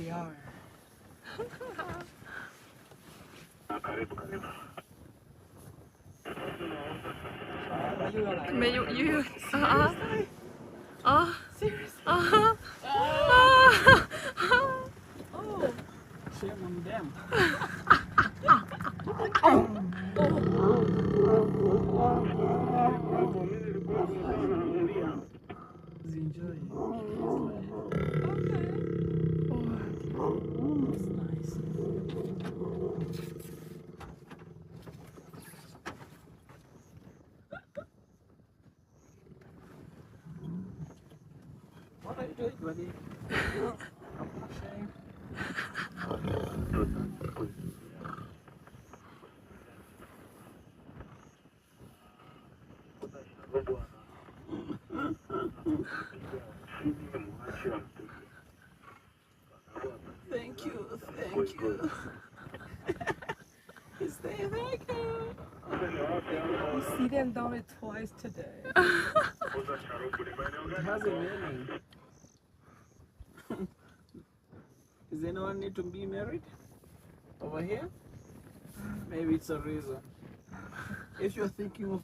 we are. Oh, shame on them. Enjoy. It's nice. What are you doing, buddy? I'm not ashamed. Thank you. He's saying thank you. You see them done it twice today. It has a meaning. Does anyone need to be married? Over here? Maybe it's a reason. If you're thinking of